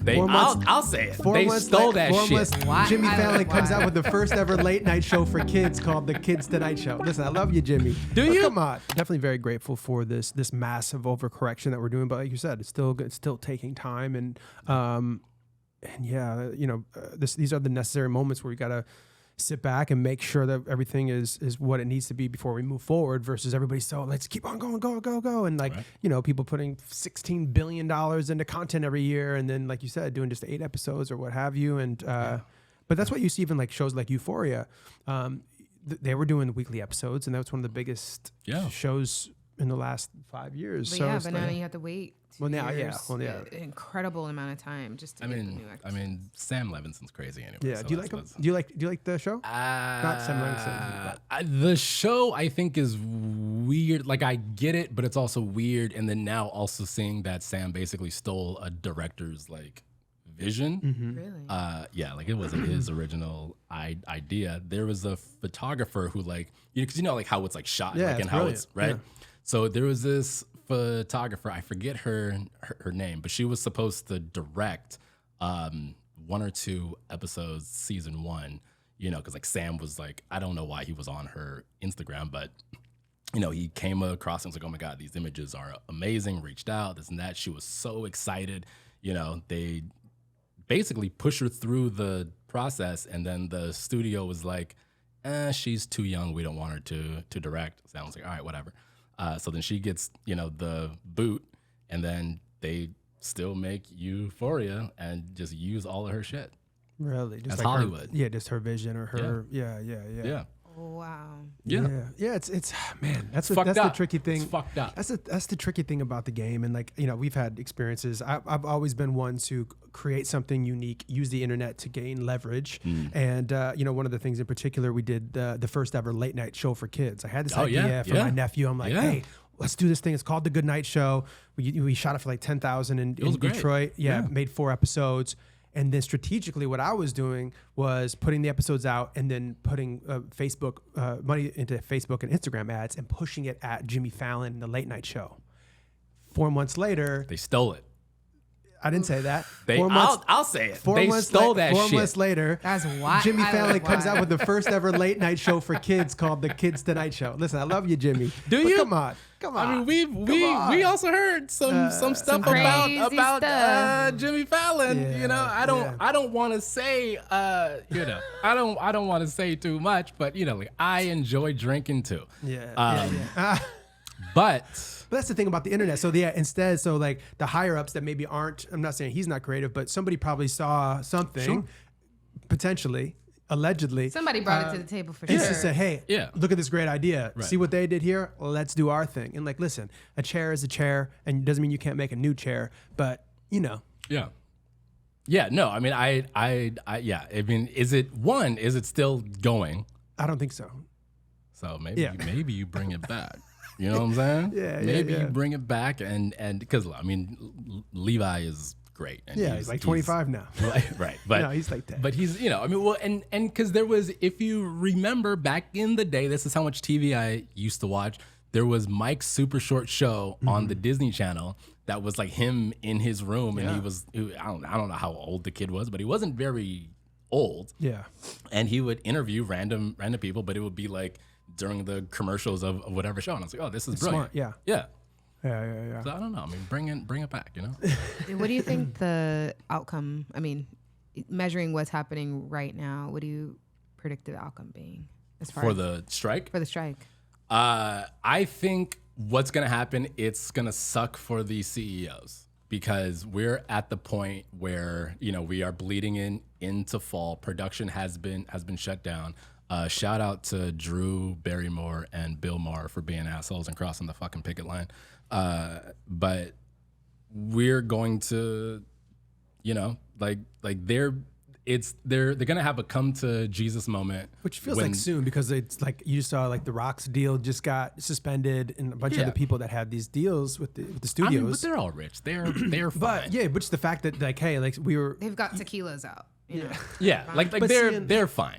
I'll say it. They stole that shit. Jimmy Fallon comes out with the first ever late night show for kids called The Kids Tonight Show. Listen, I love you, Jimmy. Do you? Come on. Definitely very grateful for this massive overcorrection that we're doing. But like you said, it's still taking time. And yeah, these are the necessary moments where you got to sit back and make sure that everything is what it needs to be before we move forward versus everybody's so let's keep on going, go. And people putting $16 billion into content every year. And then, like you said, doing just 8 episodes or what have you. And, but that's what you see even like shows like Euphoria. They were doing the weekly episodes and that was one of the biggest shows in the last 5 years. But now you have to wait. Well, now, An incredible amount of time just to get the new episode. I mean, Sam Levinson's crazy anyway. Yeah. So Do you like him? Do you like the show? Not Sam Levinson. The show I think is weird. Like I get it, but it's also weird. And then now also seeing that Sam basically stole a director's like vision. Mm-hmm. Really? Like it wasn't his original idea. There was a photographer who because like how it's like shot and how it's right. Yeah. So there was this photographer, I forget her name, but she was supposed to direct 1 or 2 episodes, season 1, because like Sam was like, I don't know why he was on her Instagram, but he came across and was like, oh my God, these images are amazing, reached out, this and that. She was so excited. They basically push her through the process, and then the studio was like, she's too young, we don't want her to direct. Sounds like, all right, whatever. So then she gets, the boot, and then they still make Euphoria and just use all of her shit. Really? Just That's like Hollywood. Just her vision or her. Yeah. Oh, wow. Yeah. It's man, that's fucked the up. tricky thing. It's fucked up. That's the tricky thing about the game. And we've had experiences. I've always been one to create something unique, use the internet to gain leverage. And one of the things in particular, we did the first ever late night show for kids. I had this idea for my nephew. I'm like, hey, let's do this thing. It's called The Good Night Show. We shot it for like 10,000 in Detroit. Made 4 episodes. And then strategically, what I was doing was putting the episodes out and then putting Facebook money into Facebook and Instagram ads and pushing it at Jimmy Fallon and the late night show. 4 months later, They stole it. I didn't say that. I'll say it. They stole that 4 shit. months later, That's why Jimmy Fallon comes out with the first ever late night show for kids called The Kids Tonight Show. Listen, I love you, Jimmy. Do but you? Come on. I mean, we also heard some stuff about Jimmy Fallon. I don't want to say I don't want to say too much, but I enjoy drinking too. But that's the thing about the internet. So instead, like the higher ups that maybe aren't, I'm not saying he's not creative, but somebody probably saw something, potentially, allegedly. Somebody brought it to the table for sure. And just said, hey, look at this great idea. Right. See what they did here? Let's do our thing. And listen, a chair is a chair, and it doesn't mean you can't make a new chair, but Yeah. No, I mean, I mean, is it still going? I don't think so. So maybe you bring it back. You know what I'm saying? Maybe you bring it back and because I mean, Levi is great. And he's like 25 now. Right. But no, he's like that. But he's, and because there was, if you remember back in the day, this is how much TV I used to watch. There was Mike's super short show on the Disney Channel that was like him in his room, and I don't know how old the kid was, but he wasn't very old. Yeah. And he would interview random people, but it would be like during the commercials of whatever show, and I was like, oh, this is brilliant. Smart. Yeah. So I don't know. I mean, bring it back. What do you think the outcome? I mean, measuring what's happening right now, what do you predict the outcome being as far as the strike? For the strike, I think what's gonna happen. It's gonna suck for the CEOs because we're at the point where we are bleeding into fall. Production has been shut down. Shout out to Drew Barrymore and Bill Maher for being assholes and crossing the fucking picket line. But we're going to, they're gonna have a come to Jesus moment, which feels like soon because it's like you saw like the Rock's deal just got suspended and a bunch of other people that had these deals with the studios. I mean, but they're all rich. They're fine. But but it's the fact that they've got tequilas out. Yeah, like they're fine.